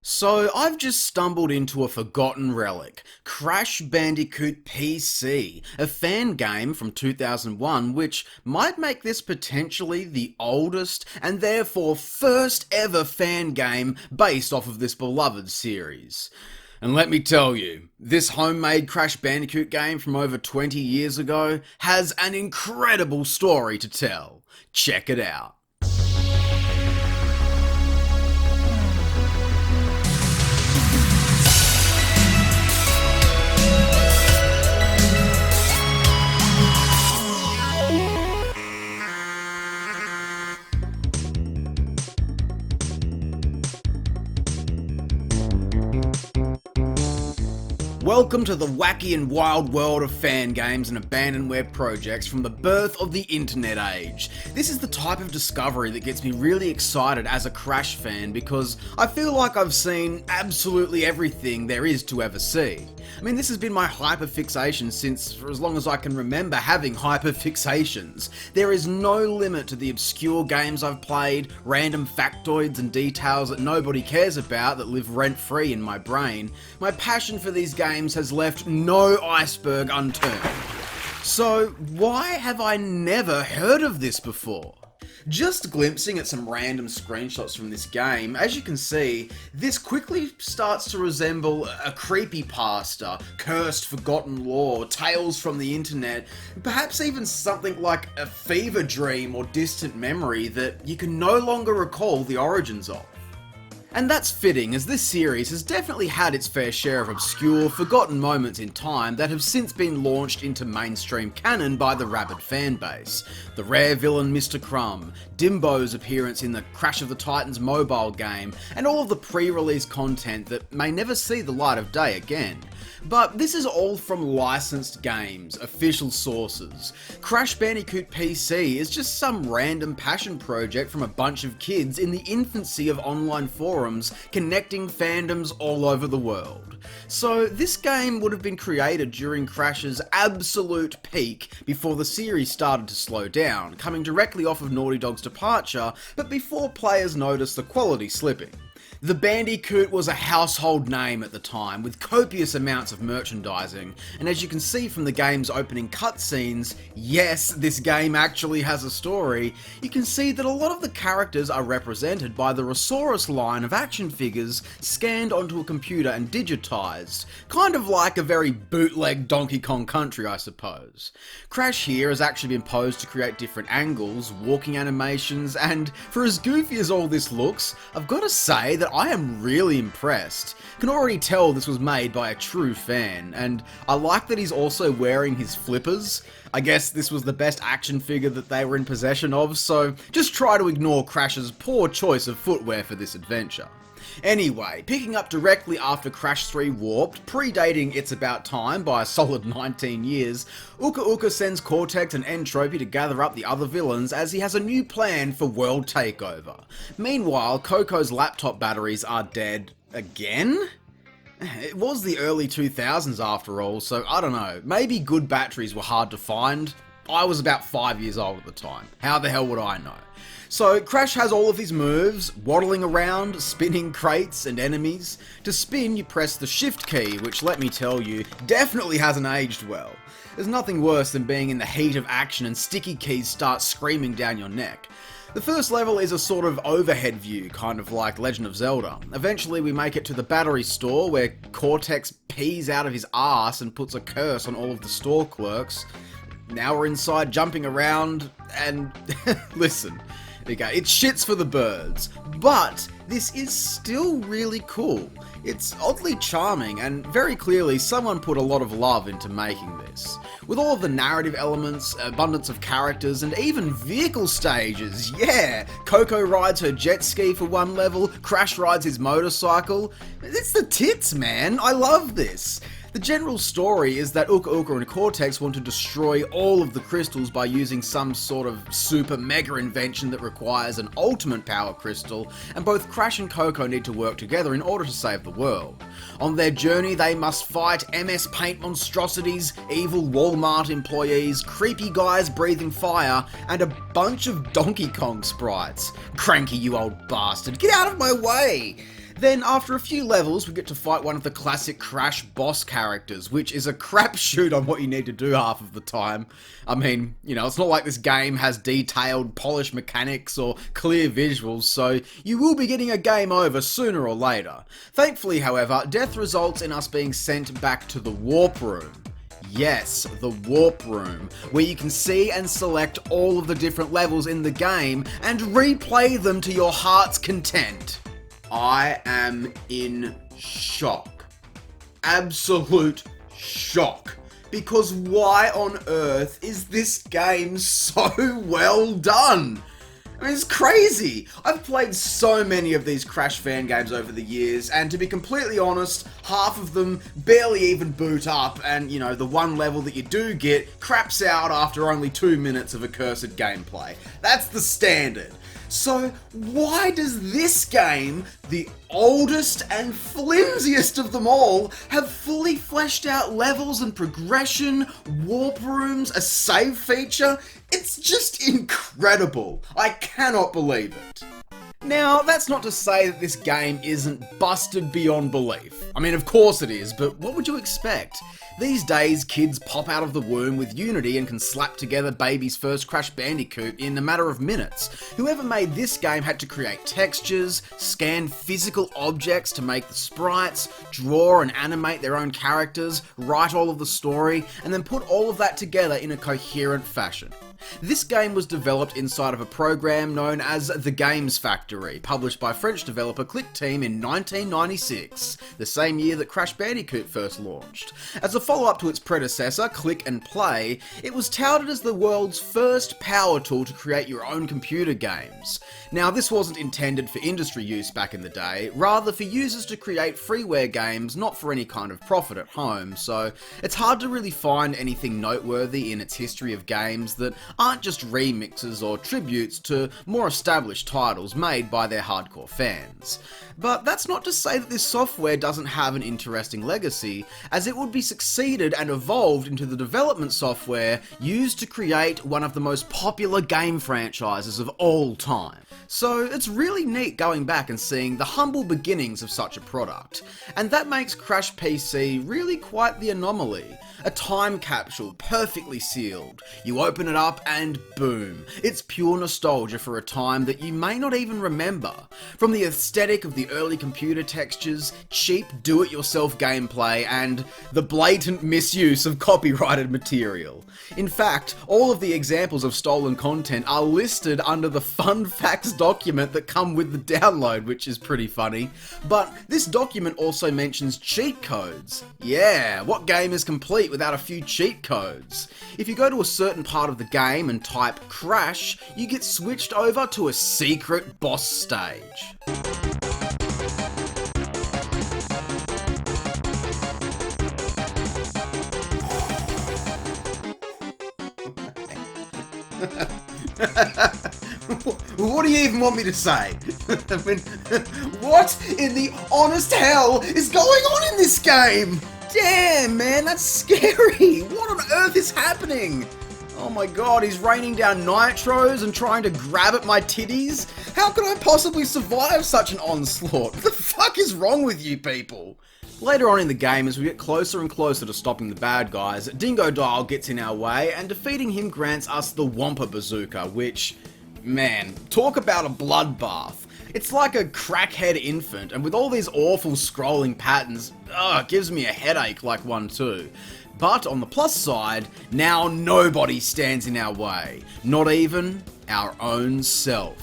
So I've just stumbled into a forgotten relic, Crash Bandicoot PC, a fan game from 2001 which might make this potentially the oldest and therefore first ever fan game based off of this beloved series. And let me tell you, this homemade Crash Bandicoot game from over 20 years ago has an incredible story to tell. Check it out. Welcome to the wacky and wild world of fan games and abandonware projects from the birth of the internet age. This is the type of discovery that gets me really excited as a Crash fan because I feel like I've seen absolutely everything there is to ever see. I mean, this has been my hyperfixation since for as long as I can remember having hyperfixations. There is no limit to the obscure games I've played, random factoids and details that nobody cares about that live rent-free in my brain. My passion for these games has left no iceberg unturned. So, why have I never heard of this before? Just glimpsing at some random screenshots from this game, as you can see, this quickly starts to resemble a creepypasta, cursed forgotten lore, tales from the internet, perhaps even something like a fever dream or distant memory that you can no longer recall the origins of. And that's fitting, as this series has definitely had its fair share of obscure, forgotten moments in time that have since been launched into mainstream canon by the rabid fanbase. The rare villain Mr. Crumb, Dimbo's appearance in the Crash of the Titans mobile game, and all of the pre-release content that may never see the light of day again. But this is all from licensed games, official sources. Crash Bandicoot PC is just some random passion project from a bunch of kids in the infancy of online forums connecting fandoms all over the world. So this game would have been created during Crash's absolute peak before the series started to slow down, coming directly off of Naughty Dog's departure, but before players noticed the quality slipping. The Bandicoot was a household name at the time, with copious amounts of merchandising, and as you can see from the game's opening cutscenes, yes, this game actually has a story, you can see that a lot of the characters are represented by the Resource line of action figures scanned onto a computer and digitized, kind of like a very bootleg Donkey Kong Country, I suppose. Crash here has actually been posed to create different angles, walking animations, and for as goofy as all this looks, I've got to say that I am really impressed. Can already tell this was made by a true fan, and I like that he's also wearing his flippers. I guess this was the best action figure that they were in possession of, so just try to ignore Crash's poor choice of footwear for this adventure. Anyway, picking up directly after Crash 3 Warped, predating It's About Time by a solid 19 years, Uka Uka sends Cortex and Entropy to gather up the other villains as he has a new plan for world takeover. Meanwhile, Coco's laptop batteries are dead again? It was the early 2000s after all, so I don't know, maybe good batteries were hard to find. I was about 5 years old at the time. How the hell would I know? So Crash has all of his moves, waddling around, spinning crates and enemies. To spin, you press the shift key, which let me tell you, definitely hasn't aged well. There's nothing worse than being in the heat of action and sticky keys start screaming down your neck. The first level is a sort of overhead view, kind of like Legend of Zelda. Eventually we make it to the battery store where Cortex pees out of his arse and puts a curse on all of the store clerks. Now we're inside jumping around and listen. There you go, it's shits for the birds, but this is still really cool. It's oddly charming, and very clearly someone put a lot of love into making this. With all of the narrative elements, abundance of characters, and even vehicle stages, yeah! Coco rides her jet ski for one level, Crash rides his motorcycle. It's the tits, man! I love this! The general story is that Uka Uka and Cortex want to destroy all of the crystals by using some sort of super mega invention that requires an ultimate power crystal, and both Crash and Coco need to work together in order to save the world. On their journey they must fight MS Paint monstrosities, evil Walmart employees, creepy guys breathing fire, and a bunch of Donkey Kong sprites. Cranky, you old bastard, get out of my way! Then, after a few levels, we get to fight one of the classic Crash boss characters, which is a crapshoot on what you need to do half of the time. I mean, it's not like this game has detailed, polished mechanics or clear visuals, so you will be getting a game over sooner or later. Thankfully, however, death results in us being sent back to the Warp Room. Yes, the Warp Room, where you can see and select all of the different levels in the game and replay them to your heart's content. I am in shock. Absolute shock. Because why on earth is this game so well done? I mean, it's crazy. I've played so many of these Crash fan games over the years, and to be completely honest, half of them barely even boot up, and the one level that you do get craps out after only 2 minutes of accursed gameplay. That's the standard. So why does this game, the oldest and flimsiest of them all, have fully fleshed out levels and progression, warp rooms, a save feature? It's just incredible. I cannot believe it. Now, that's not to say that this game isn't busted beyond belief. I mean, of course it is, but what would you expect? These days, kids pop out of the womb with Unity and can slap together baby's first Crash Bandicoot in a matter of minutes. Whoever made this game had to create textures, scan physical objects to make the sprites, draw and animate their own characters, write all of the story, and then put all of that together in a coherent fashion. This game was developed inside of a program known as The Games Factory, published by French developer Click Team in 1996, the same year that Crash Bandicoot first launched. As a follow-up to its predecessor, Click and Play, it was touted as the world's first power tool to create your own computer games. Now, this wasn't intended for industry use back in the day, rather for users to create freeware games not for any kind of profit at home, so it's hard to really find anything noteworthy in its history of games that aren't just remixes or tributes to more established titles made by their hardcore fans. But that's not to say that this software doesn't have an interesting legacy, as it would be succeeded and evolved into the development software used to create one of the most popular game franchises of all time. So it's really neat going back and seeing the humble beginnings of such a product. And that makes Crash PC really quite the anomaly. A time capsule, perfectly sealed. You open it up and boom, it's pure nostalgia for a time that you may not even remember. From the aesthetic of the early computer textures, cheap do-it-yourself gameplay, and the blatant misuse of copyrighted material. In fact, all of the examples of stolen content are listed under the fun facts document that come with the download, which is pretty funny. But this document also mentions cheat codes. Yeah, what game is complete without a few cheat codes? If you go to a certain part of the game and type Crash, you get switched over to a secret boss stage. What do you even want me to say? I mean, what in the honest hell is going on in this game? Damn, man, that's scary. What on earth is happening? Oh my god, he's raining down nitros and trying to grab at my titties? How could I possibly survive such an onslaught? What the fuck is wrong with you people? Later on in the game, as we get closer and closer to stopping the bad guys, Dingo Dial gets in our way, and defeating him grants us the Wampa Bazooka, which, man, talk about a bloodbath. It's like a crackhead infant, and with all these awful scrolling patterns, it gives me a headache like one too. But on the plus side, now nobody stands in our way. Not even our own self.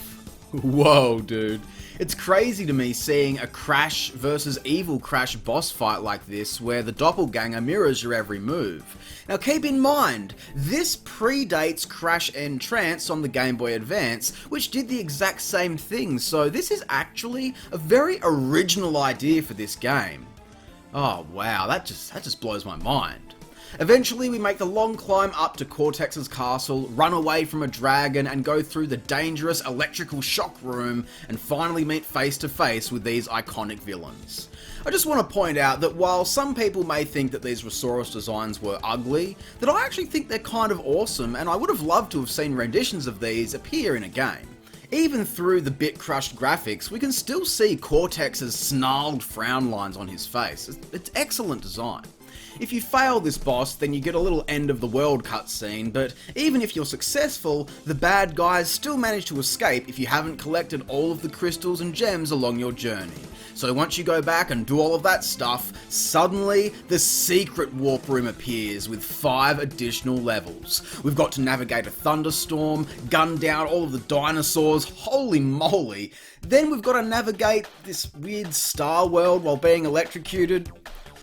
Whoa, dude. It's crazy to me seeing a Crash versus Evil Crash boss fight like this, where the doppelganger mirrors your every move. Now keep in mind, this predates Crash N Trance on the Game Boy Advance, which did the exact same thing, so this is actually a very original idea for this game. Oh wow, that just blows my mind. Eventually, we make the long climb up to Cortex's castle, run away from a dragon, and go through the dangerous electrical shock room, and finally meet face to face with these iconic villains. I just want to point out that while some people may think that these Resource designs were ugly, that I actually think they're kind of awesome, and I would have loved to have seen renditions of these appear in a game. Even through the bit-crushed graphics, we can still see Cortex's snarled frown lines on his face. It's excellent design. If you fail this boss, then you get a little end of the world cutscene, but even if you're successful, the bad guys still manage to escape if you haven't collected all of the crystals and gems along your journey. So once you go back and do all of that stuff, suddenly the secret warp room appears with 5 additional levels. We've got to navigate a thunderstorm, gun down all of the dinosaurs, holy moly. Then we've got to navigate this weird star world while being electrocuted.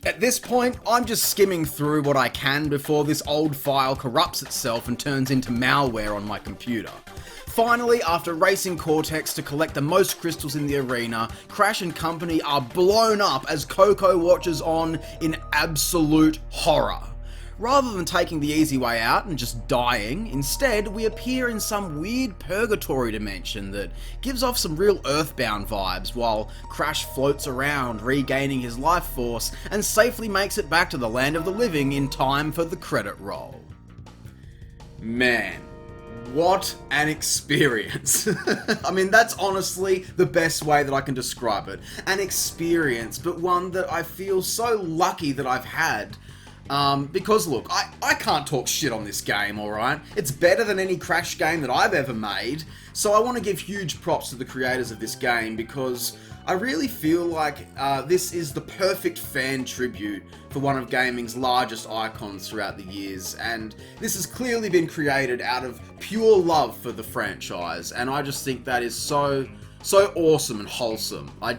At this point, I'm just skimming through what I can before this old file corrupts itself and turns into malware on my computer. Finally, after racing Cortex to collect the most crystals in the arena, Crash and company are blown up as Coco watches on in absolute horror. Rather than taking the easy way out and just dying, instead we appear in some weird purgatory dimension that gives off some real Earthbound vibes while Crash floats around regaining his life force and safely makes it back to the land of the living in time for the credit roll. Man, what an experience. I mean, that's honestly the best way that I can describe it. An experience, but one that I feel so lucky that I've had. Because look, I can't talk shit on this game, alright? It's better than any Crash game that I've ever made, so I want to give huge props to the creators of this game because I really feel like this is the perfect fan tribute for one of gaming's largest icons throughout the years, and this has clearly been created out of pure love for the franchise, and I just think that is so awesome and wholesome. I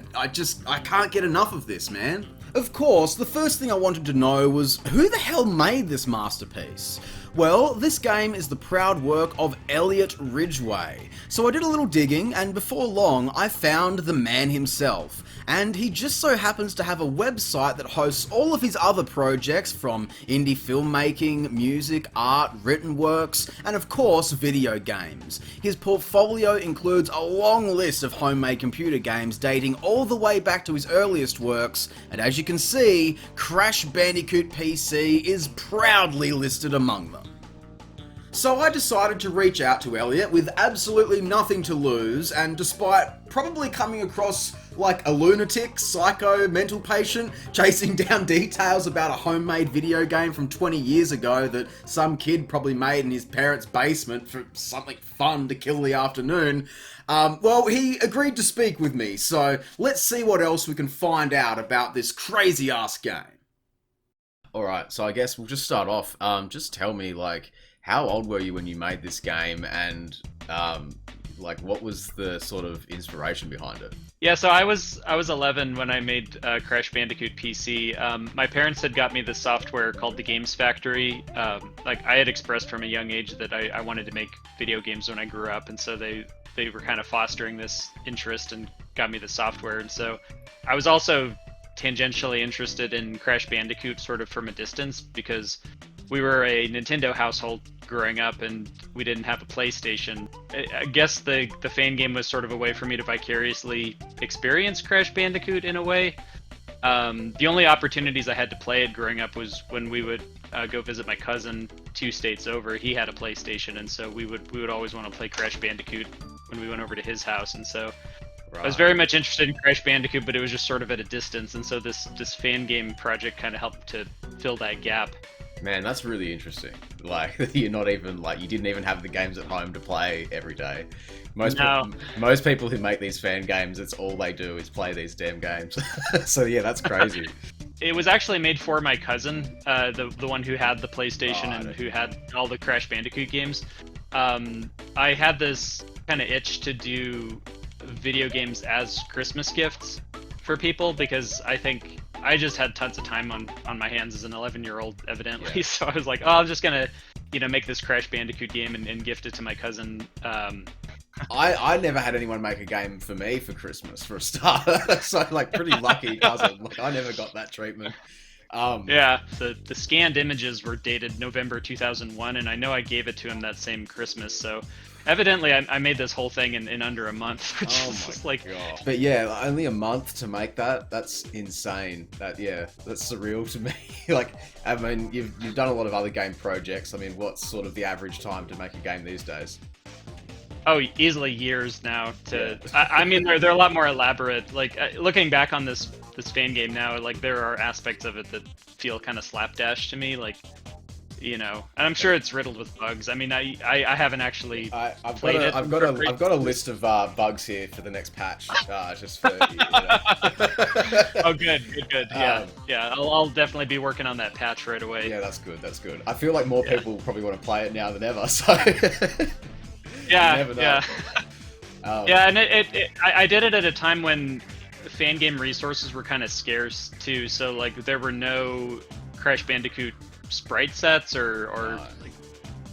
can't get enough of this, man. Of course, the first thing I wanted to know was, who the hell made this masterpiece? Well, this game is the proud work of Elliot Ridgway. So I did a little digging, and before long, I found the man himself. And he just so happens to have a website that hosts all of his other projects from indie filmmaking, music, art, written works, and of course, video games. His portfolio includes a long list of homemade computer games dating all the way back to his earliest works, and as you can see, Crash Bandicoot PC is proudly listed among them. So I decided to reach out to Elliot with absolutely nothing to lose, and despite probably coming across like a lunatic, psycho, mental patient, chasing down details about a homemade video game from 20 years ago that some kid probably made in his parents' basement for something fun to kill the afternoon, well, he agreed to speak with me, so let's see what else we can find out about this crazy-ass game. Alright, so I guess we'll just start off. Just tell me, like, how old were you when you made this game, and like what was the sort of inspiration behind it? Yeah, so I was 11 when I made Crash Bandicoot PC. My parents had got me this software called the Games Factory. Like I had expressed from a young age that I wanted to make video games when I grew up, and so they were kind of fostering this interest and got me the software. And so I was also tangentially interested in Crash Bandicoot sort of from a distance because we were a Nintendo household growing up and we didn't have a PlayStation. I guess the fan game was sort of a way for me to vicariously experience Crash Bandicoot in a way. The only opportunities I had to play it growing up was when we would go visit my cousin 2 states over. He had a PlayStation, and so we would always want to play Crash Bandicoot when we went over to his house. And so I was very much interested in Crash Bandicoot, but it was just sort of at a distance, and so this fan game project kind of helped to fill that gap. Man, that's really interesting. Like, you're not even, like, you didn't even have the games at home to play every day. Most people who make these fan games, it's all they do is play these damn games. So yeah, that's crazy. It was actually made for my cousin, the one who had the PlayStation and who had all the Crash Bandicoot games. I had this kind of itch to do video games as Christmas gifts for people because I think I just had tons of time on my hands as an 11-year-old, evidently. Yeah. So I was like, oh, I'm just gonna, make this Crash Bandicoot game and gift it to my cousin. I never had anyone make a game for me for Christmas, for a start. So, like, pretty lucky cousin. Like, I never got that treatment. Yeah, the scanned images were dated November 2001, and I know I gave it to him that same Christmas, so evidently I made this whole thing in under a month, which is just like... God. But yeah, only a month to make that's insane. That's surreal to me. Like, I mean, you've done a lot of other game projects. I mean, what's sort of the average time to make a game these days? Oh, easily years now. I mean, they're a lot more elaborate. Like looking back on this fan game now, like there are aspects of it that feel kind of slapdash to me. Like, and I'm sure it's riddled with bugs. I mean, I haven't actually played it. I've got a list of bugs here for the next patch, just for Oh, good. Yeah, I'll definitely be working on that patch right away. Yeah, that's good. I feel like more people probably want to play it now than ever. So yeah, you never know. yeah. Yeah, and I did it at a time when fan game resources were kind of scarce too. So like there were no Crash Bandicoot sprite sets or like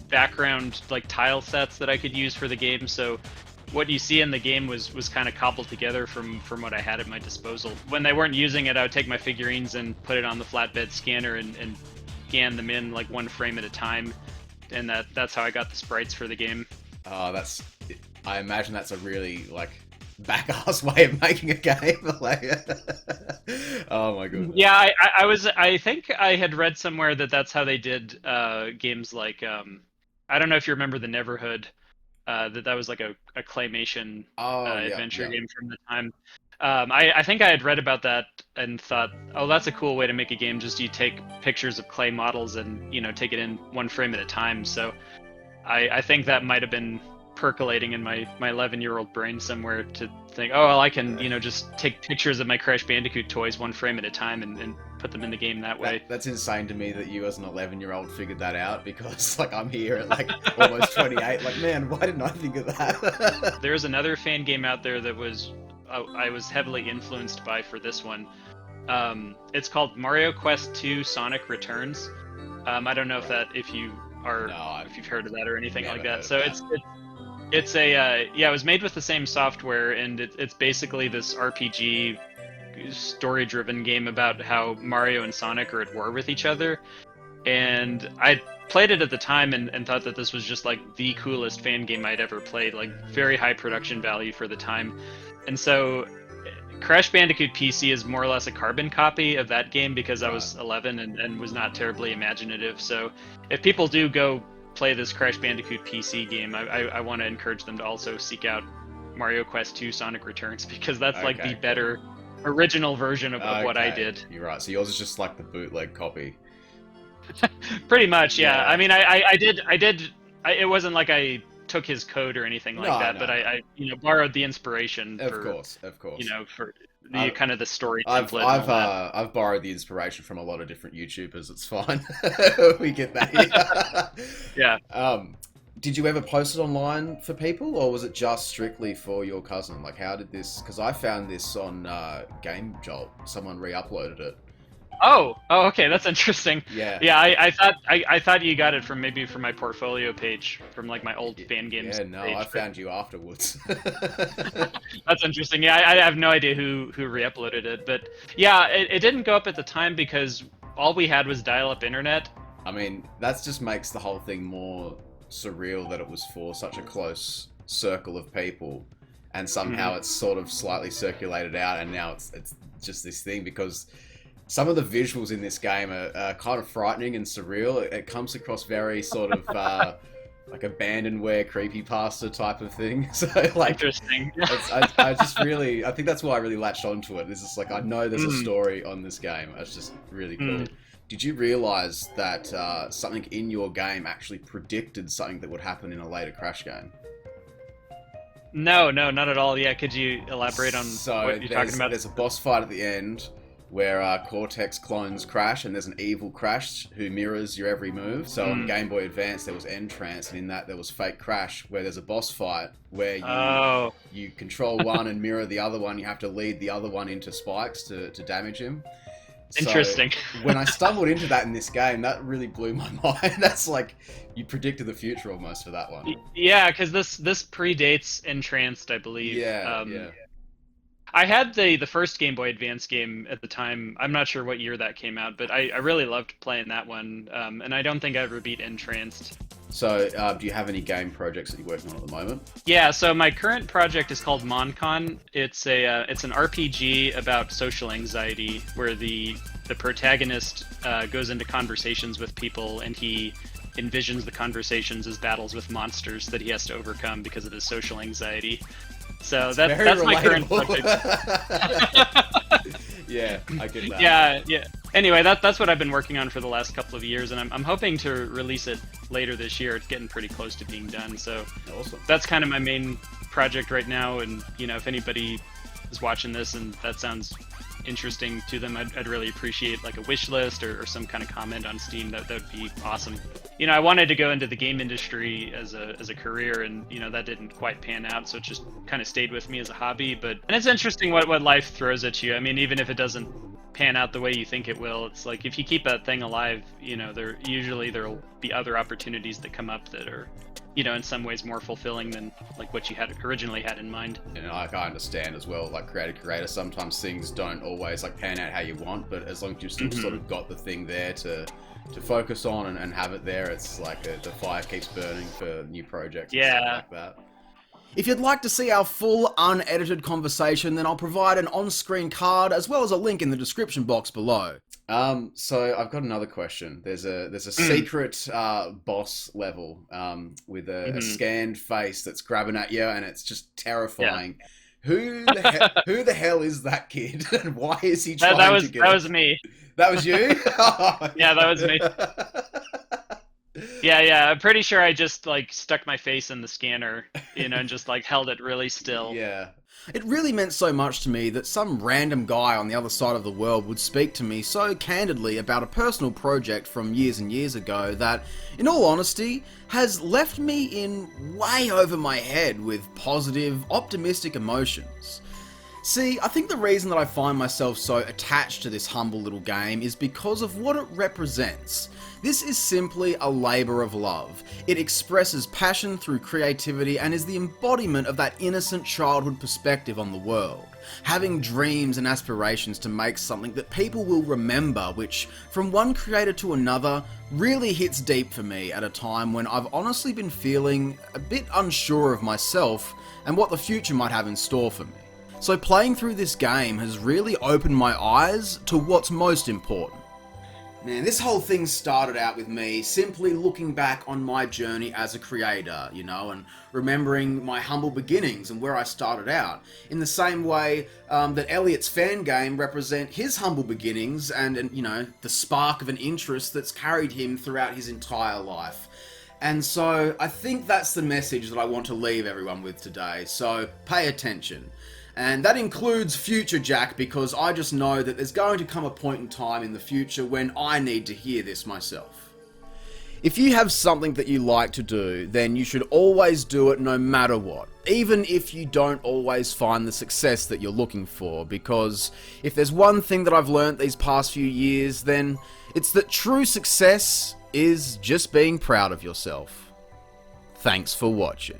background like tile sets that I could use for the game. So what you see in the game was kind of cobbled together from what I had at my disposal. When they weren't using it, I would take my figurines and put it on the flatbed scanner and scan them in like one frame at a time, and that's how I got the sprites for the game. I imagine that's a really like back-ass way of making a game. Like, oh my goodness. Yeah, I think I had read somewhere that's how they did games like I don't know if you remember the Neverhood. That was like a claymation adventure game from the time. I think I had read about that and thought, oh, that's a cool way to make a game. Just you take pictures of clay models and take it in one frame at a time. So I think that might have been percolating in my 11-year-old brain somewhere to think, oh, well, I can just take pictures of my Crash Bandicoot toys one frame at a time and put them in the game that way. That's insane to me that you as an 11-year-old figured that out, because like I'm here at like almost 28, like, man, why didn't I think of that? There's another fan game out there that I was heavily influenced by for this one. It's called Mario Quest 2 Sonic Returns. I don't know if you've heard of that or anything like that. So it's it was made with the same software, and it's basically this RPG story-driven game about how Mario and Sonic are at war with each other. And I played it at the time and thought that this was just like the coolest fan game I'd ever played, like very high production value for the time. And so Crash Bandicoot PC is more or less a carbon copy of that game, because I was 11 and was not terribly imaginative. So if people do go play this Crash Bandicoot PC game, I want to encourage them to also seek out Mario Quest 2 Sonic Returns, because that's like the better original version of what I did. You're right. So yours is just like the bootleg copy. Pretty much, yeah. I mean, I did. It wasn't like I took his code or anything like that, but I borrowed the inspiration. Of course. For the kind of the story template. I've borrowed the inspiration from a lot of different YouTubers. It's fine. We get that. Yeah. Did you ever post it online for people, or was it just strictly for your cousin? Like, how did this? Because I found this on Game Jolt. Someone re-uploaded it. Oh, okay, that's interesting. Yeah. Yeah, I thought you got it from my portfolio page from like my old fan games. Yeah, no, page, I found you afterwards. That's interesting. Yeah, I have no idea who re-uploaded it, but yeah, it didn't go up at the time because all we had was dial-up internet. I mean, that just makes the whole thing more surreal that it was for such a close circle of people, and somehow it's sort of slightly circulated out, and now it's just this thing, because some of the visuals in this game are kind of frightening and surreal. It comes across very sort of like abandonware creepypasta type of thing. So like, interesting. I think that's why I really latched onto it. This is like, I know there's a story on this game. It's just really cool. Did you realize that something in your game actually predicted something that would happen in a later Crash game? No, not at all. Yeah, could you elaborate on what you're talking about? There's a boss fight at the end where Cortex clones Crash, and there's an evil Crash who mirrors your every move. So on Game Boy Advance there was Entrance, and in that there was Fake Crash, where there's a boss fight where you control one and mirror the other one. You have to lead the other one into spikes to damage him. Interesting. So when I stumbled into that in this game, that really blew my mind. That's like, you predicted the future almost for that one. Yeah, because this predates Entranced, I believe. Yeah. I had the first Game Boy Advance game at the time. I'm not sure what year that came out, but I really loved playing that one, and I don't think I ever beat Entranced. So, do you have any game projects that you're working on at the moment? Yeah, so my current project is called Moncon. It's an RPG about social anxiety, where the protagonist goes into conversations with people, and he envisions the conversations as battles with monsters that he has to overcome because of his social anxiety. So that's my current project. Yeah, I get that. Yeah. Anyway, that's what I've been working on for the last couple of years, and I'm hoping to release it later this year. It's getting pretty close to being done, so Awesome. that's kind of my main project right now. And if anybody is watching this and that sounds interesting to them, I'd really appreciate like a wish list or some kind of comment on Steam. That would be awesome. I wanted to go into the game industry as a career, and that didn't quite pan out, so it just kind of stayed with me as a hobby. And it's interesting what life throws at you. I mean, even if it doesn't pan out the way you think it will, it's like if you keep that thing alive, there'll be other opportunities that come up that are in some ways more fulfilling than like what you had originally had in mind. And I understand as well, like creator, sometimes things don't always like pan out how you want, but as long as you've still sort of got the thing there to focus on and have it there, it's like the fire keeps burning for new projects and stuff like that. If you'd like to see our full unedited conversation, then I'll provide an on-screen card as well as a link in the description box below. So I've got another question. There's a secret boss level with a scanned face that's grabbing at you, and it's just terrifying. Yeah. Who the hell is that kid, and why is he trying to get? That was me. That was you? Yeah, that was me. Yeah, I'm pretty sure I just like stuck my face in the scanner, and just like held it really still. Yeah. It really meant so much to me that some random guy on the other side of the world would speak to me so candidly about a personal project from years and years ago that, in all honesty, has left me in way over my head with positive, optimistic emotions. See, I think the reason that I find myself so attached to this humble little game is because of what it represents. This is simply a labour of love. It expresses passion through creativity and is the embodiment of that innocent childhood perspective on the world. Having dreams and aspirations to make something that people will remember, which, from one creator to another, really hits deep for me at a time when I've honestly been feeling a bit unsure of myself and what the future might have in store for me. So playing through this game has really opened my eyes to what's most important. Man, this whole thing started out with me simply looking back on my journey as a creator, and remembering my humble beginnings and where I started out. In the same way that Elliot's fan game represent his humble beginnings and the spark of an interest that's carried him throughout his entire life. And so I think that's the message that I want to leave everyone with today, so pay attention. And that includes future Jack, because I just know that there's going to come a point in time in the future when I need to hear this myself. If you have something that you like to do, then you should always do it no matter what, even if you don't always find the success that you're looking for, because if there's one thing that I've learnt these past few years, then it's that true success is just being proud of yourself. Thanks for watching.